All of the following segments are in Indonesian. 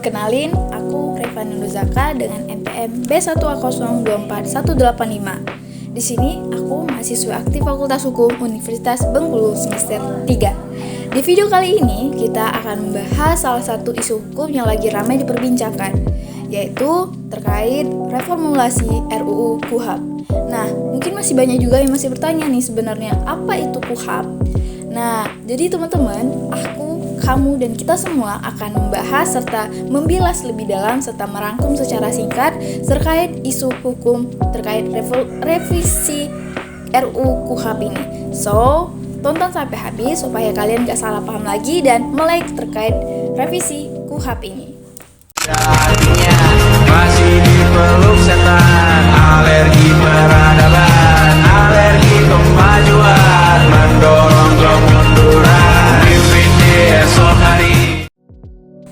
Kenalin, aku Revani Nuzaka dengan NPM B1A024185. Di sini aku mahasiswa aktif Fakultas Hukum Universitas Bengkulu semester 3. Di video kali ini kita akan membahas salah satu isu hukum yang lagi ramai diperbincangkan, yaitu terkait reformulasi RUU KUHP. Nah, mungkin masih banyak juga yang masih bertanya nih sebenarnya apa itu KUHP. Nah, jadi teman-teman, kamu dan kita semua akan membahas serta membilas lebih dalam serta merangkum secara singkat terkait isu hukum terkait revisi RUU KUHP ini. So, tonton sampai habis supaya kalian gak salah paham lagi dan melek terkait revisi KUHP ini. Artinya masih dipeluk setan, alergi peradaban, alergi kemajuan, mendorong kemunduran, pimpin di esok hari.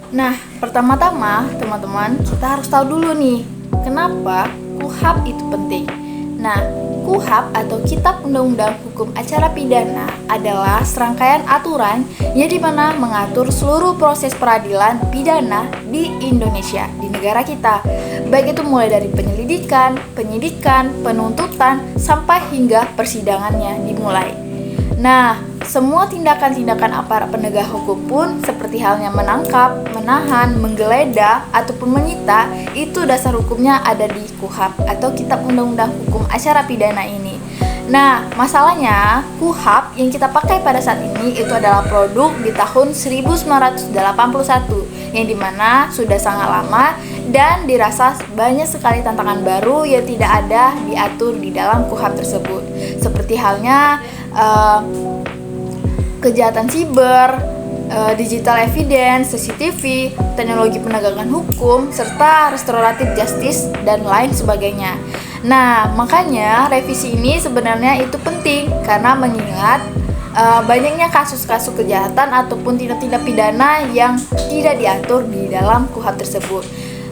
Nah, pertama-tama teman-teman kita harus tahu dulu nih, kenapa KUHP itu penting. Nah, KUHP atau Kitab Undang-Undang Hukum Acara Pidana adalah serangkaian aturan yang dimana mengatur seluruh proses peradilan pidana di Indonesia, di negara kita. Baik itu mulai dari penyelidikan, penyidikan, penuntutan, sampai hingga persidangannya dimulai. Nah, semua tindakan-tindakan aparat penegak hukum pun seperti halnya menangkap, menahan, menggeledah, ataupun menyita, itu dasar hukumnya ada di KUHP atau Kitab Undang-Undang Hukum Acara Pidana ini. Nah, masalahnya KUHP yang kita pakai pada saat ini itu adalah produk di tahun 1981 yang dimana sudah sangat lama dan dirasa banyak sekali tantangan baru yang tidak ada diatur di dalam KUHP tersebut. Seperti halnya kejahatan siber, digital evidence, CCTV, teknologi penegakan hukum, serta restoratif justice, dan lain sebagainya. Nah, makanya revisi ini sebenarnya itu penting karena mengingat banyaknya kasus-kasus kejahatan ataupun tindak-tindak pidana yang tidak diatur di dalam KUHP tersebut.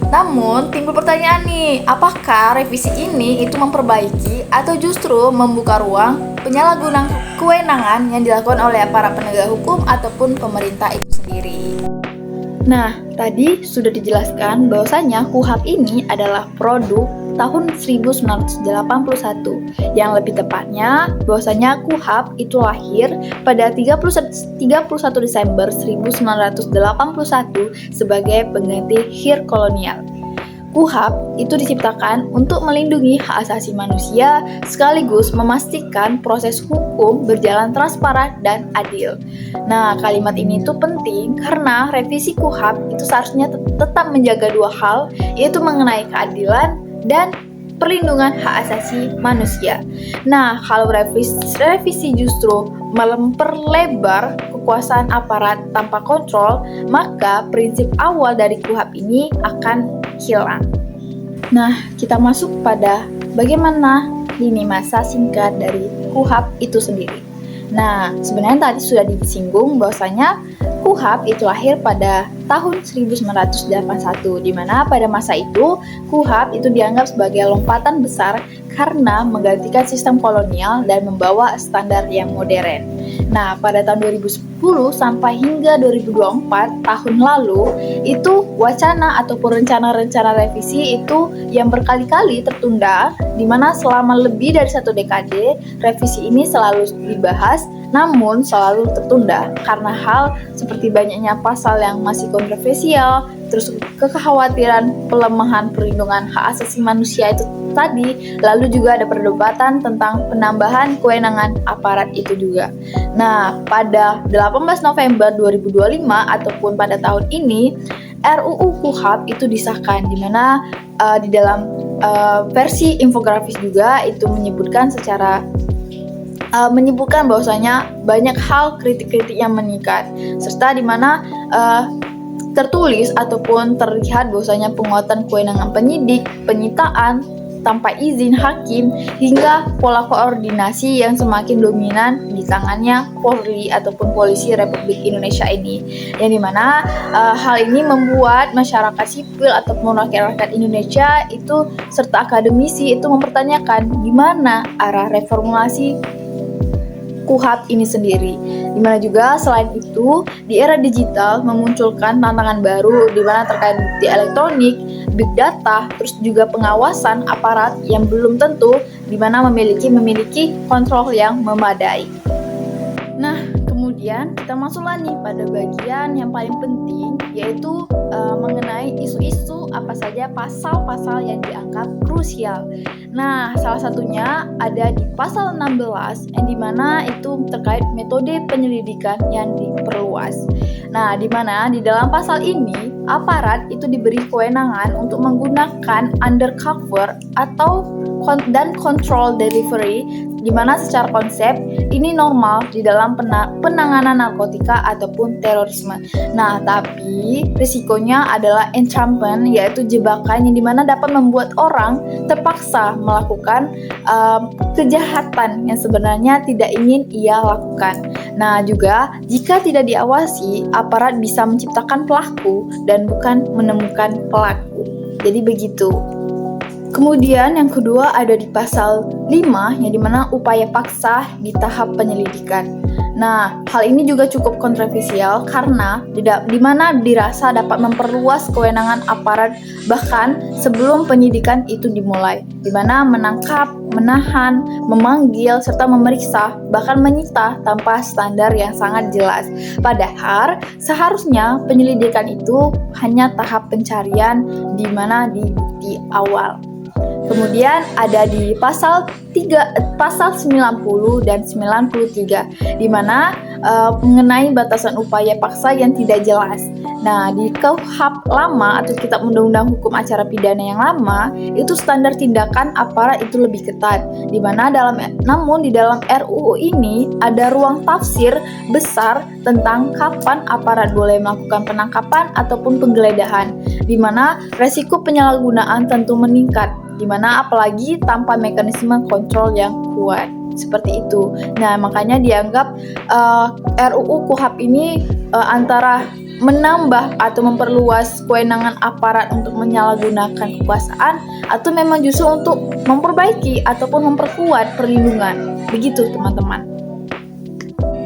Namun, timbul pertanyaan nih, apakah revisi ini itu memperbaiki atau justru membuka ruang penyalahgunaan kewenangan yang dilakukan oleh para penegak hukum ataupun pemerintah itu sendiri? Nah, tadi sudah dijelaskan bahwasanya KUHP ini adalah produk tahun 1981. Yang lebih tepatnya, bahwasanya KUHP itu lahir pada 31 Desember 1981 sebagai pengganti HIR kolonial. KUHP itu diciptakan untuk melindungi hak asasi manusia sekaligus memastikan proses hukum berjalan transparan dan adil. Nah, kalimat ini tuh penting karena revisi KUHP itu seharusnya tetap menjaga dua hal, yaitu mengenai keadilan dan perlindungan hak asasi manusia. Nah, kalau revisi justru memperlebar kekuasaan aparat tanpa kontrol, maka prinsip awal dari KUHP ini akan hilang. Nah, kita masuk pada bagaimana lini masa singkat dari KUHP itu sendiri. Nah, sebenarnya tadi sudah disinggung bahwasanya KUHP itu lahir pada tahun 1981, di mana pada masa itu KUHP itu dianggap sebagai lompatan besar karena menggantikan sistem kolonial dan membawa standar yang modern. Nah, pada tahun 2010 sampai hingga 2024 tahun lalu, itu wacana ataupun rencana-rencana revisi itu yang berkali-kali tertunda, di mana selama lebih dari 1 dekade, revisi ini selalu dibahas, namun selalu tertunda karena hal seperti banyaknya pasal yang masih kontroversial, terus kekhawatiran pelemahan perlindungan hak asasi manusia itu tadi, lalu juga ada perdebatan tentang penambahan kewenangan aparat itu juga. Nah, pada 18 November 2025 ataupun pada tahun ini, RUU KUHP itu disahkan, di mana di dalam versi infografis juga itu menyebutkan bahwasanya banyak hal kritik-kritik yang meningkat, serta di mana tertulis ataupun terlihat bahwasanya penguatan kewenangan penyidik, penyitaan tanpa izin hakim, hingga pola koordinasi yang semakin dominan di tangannya Polri ataupun Polisi Republik Indonesia ini, yang dimana hal ini membuat masyarakat sipil ataupun rakyat-rakyat Indonesia itu serta akademisi itu mempertanyakan gimana arah reformulasi KUHP ini sendiri. Dimana juga selain itu, di era digital memunculkan tantangan baru di mana terkait bukti elektronik, big data, terus juga pengawasan aparat yang belum tentu di mana memiliki kontrol yang memadai. Nah, kemudian kita masuklah nih pada bagian yang paling penting, yaitu mengenai isu-isu apa saja pasal-pasal yang dianggap krusial. Nah, salah satunya ada di pasal 16 yang dimana itu terkait metode penyelidikan yang diperluas. Nah, dimana di dalam pasal ini aparat itu diberi kewenangan untuk menggunakan undercover atau dan control delivery, di mana secara konsep ini normal di dalam penanganan narkotika ataupun terorisme. Nah, tapi risikonya adalah entrapment, yaitu jebakan yang dimana dapat membuat orang terpaksa melakukan kejahatan yang sebenarnya tidak ingin ia lakukan. Nah, juga jika tidak diawasi, aparat bisa menciptakan pelaku dan bukan menemukan pelaku. Jadi begitu. Kemudian yang kedua ada di pasal 5 yang dimana upaya paksa di tahap penyelidikan. Nah, hal ini juga cukup kontroversial karena dimana dirasa dapat memperluas kewenangan aparat bahkan sebelum penyidikan itu dimulai, dimana menangkap, menahan, memanggil, serta memeriksa, bahkan menyita tanpa standar yang sangat jelas. Padahal seharusnya penyelidikan itu hanya tahap pencarian di mana di bukti awal. Kemudian ada di pasal 90 dan 93 di mana mengenai batasan upaya paksa yang tidak jelas. Nah, di KUHP lama atau Kitab Undang-Undang Hukum Acara Pidana yang lama, itu standar tindakan aparat itu lebih ketat. Namun di dalam RUU ini ada ruang tafsir besar tentang kapan aparat boleh melakukan penangkapan ataupun penggeledahan, di mana resiko penyalahgunaan tentu meningkat, di mana apalagi tanpa mekanisme kontrol yang kuat. Seperti itu. Nah, makanya dianggap RUU KUHP ini antara menambah atau memperluas kewenangan aparat untuk menyalahgunakan kekuasaan atau memang justru untuk memperbaiki ataupun memperkuat perlindungan. Begitu, teman-teman.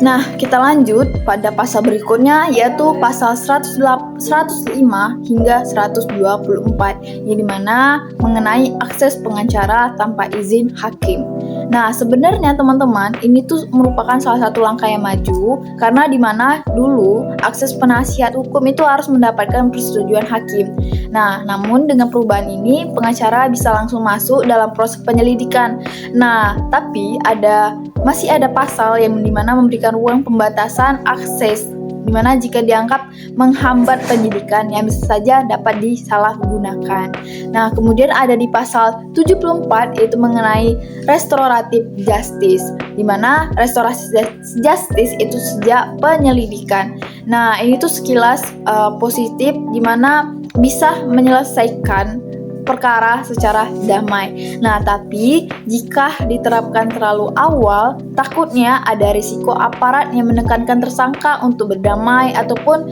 Nah, kita lanjut pada pasal berikutnya, yaitu pasal 105 hingga 124, yang dimana mengenai akses pengacara tanpa izin hakim. Nah, sebenarnya teman-teman, ini tuh merupakan salah satu langkah yang maju, karena dimana dulu akses penasihat hukum itu harus mendapatkan persetujuan hakim. Nah, namun dengan perubahan ini, pengacara bisa langsung masuk dalam proses penyelidikan. Nah, tapi masih ada pasal yang dimana memberikan ruang pembatasan akses, dimana jika dianggap menghambat penyidikan yang bisa saja dapat disalahgunakan. Nah, kemudian ada di pasal 74 yaitu mengenai restoratif justice, dimana restorasi justice itu sejak penyelidikan. Nah, ini tuh sekilas positif, dimana bisa menyelesaikan perkara secara damai. Nah, tapi jika diterapkan terlalu awal, takutnya ada risiko aparat yang menekankan tersangka untuk berdamai ataupun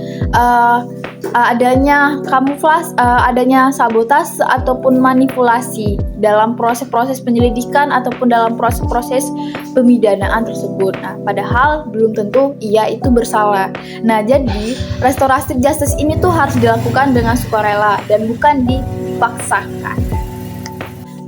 adanya kamuflase, adanya sabotase ataupun manipulasi dalam proses-proses penyelidikan ataupun dalam proses-proses pemidanaan tersebut. Nah, padahal belum tentu ia itu bersalah. Nah, jadi restoratif justice ini tuh harus dilakukan dengan sukarela dan bukan dipaksakan.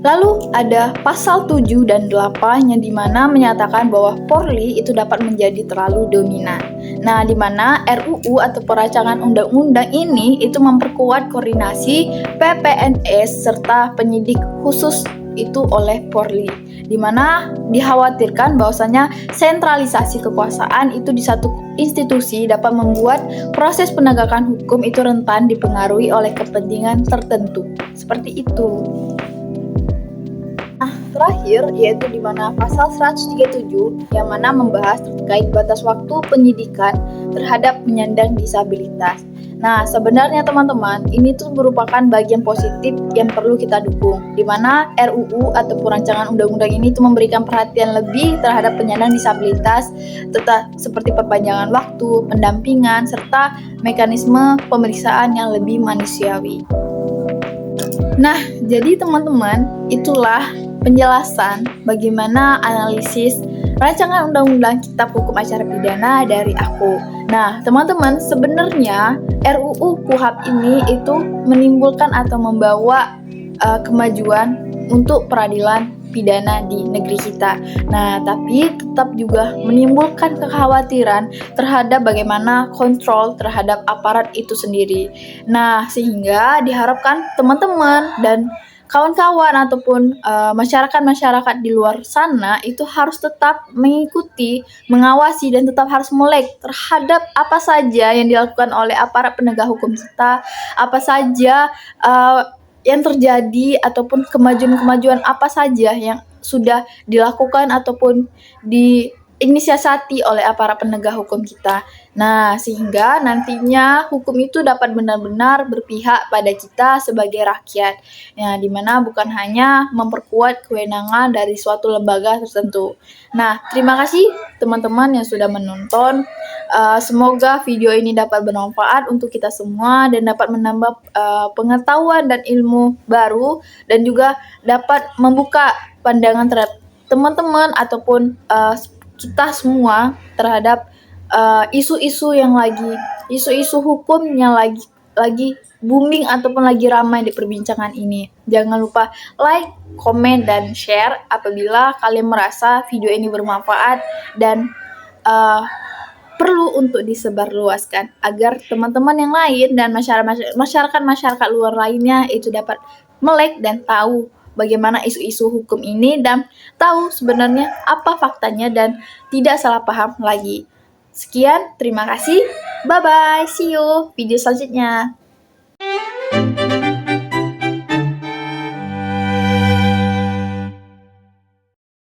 Lalu ada pasal 7 dan 8 yang dimana menyatakan bahwa Polri itu dapat menjadi terlalu dominan. Nah, dimana RUU atau perancangan undang-undang ini itu memperkuat koordinasi PPNS serta penyidik khusus itu oleh Polri, dimana dikhawatirkan bahwasanya sentralisasi kekuasaan itu di satu institusi dapat membuat proses penegakan hukum itu rentan dipengaruhi oleh kepentingan tertentu. Seperti itu. Nah, terakhir yaitu di mana pasal 137 yang mana membahas terkait batas waktu penyidikan terhadap penyandang disabilitas. Nah, sebenarnya teman-teman, ini tuh merupakan bagian positif yang perlu kita dukung, di mana RUU atau rancangan undang-undang ini tuh memberikan perhatian lebih terhadap penyandang disabilitas, seperti perpanjangan waktu, pendampingan, serta mekanisme pemeriksaan yang lebih manusiawi. Nah, jadi teman-teman, itulah penjelasan bagaimana analisis rancangan undang-undang kitab hukum acara pidana dari aku. Nah, teman-teman, sebenarnya RUU KUHP ini itu menimbulkan atau membawa kemajuan untuk peradilan pidana di negeri kita. Nah, tapi tetap juga menimbulkan kekhawatiran terhadap bagaimana kontrol terhadap aparat itu sendiri. Nah, sehingga diharapkan teman-teman dan kawan-kawan ataupun masyarakat-masyarakat di luar sana itu harus tetap mengikuti, mengawasi dan tetap harus melek terhadap apa saja yang dilakukan oleh aparat penegak hukum kita, apa saja yang terjadi ataupun kemajuan-kemajuan apa saja yang sudah dilakukan ataupun diinisiasi oleh aparat penegak hukum kita. Nah, sehingga nantinya hukum itu dapat benar-benar berpihak pada kita sebagai rakyat. Ya, di mana bukan hanya memperkuat kewenangan dari suatu lembaga tertentu. Nah, terima kasih teman-teman yang sudah menonton. Semoga video ini dapat bermanfaat untuk kita semua dan dapat menambah pengetahuan dan ilmu baru dan juga dapat membuka pandangan terhadap teman-teman ataupun kita semua terhadap isu-isu hukum yang lagi booming ataupun lagi ramai di perbincangan ini. Jangan lupa like, komen, dan share apabila kalian merasa video ini bermanfaat dan perlu untuk disebarluaskan agar teman-teman yang lain dan masyarakat luar lainnya itu dapat melek dan tahu bagaimana isu-isu hukum ini dan tahu sebenarnya apa faktanya dan tidak salah paham lagi. Sekian, terima kasih. Bye-bye. See you video selanjutnya.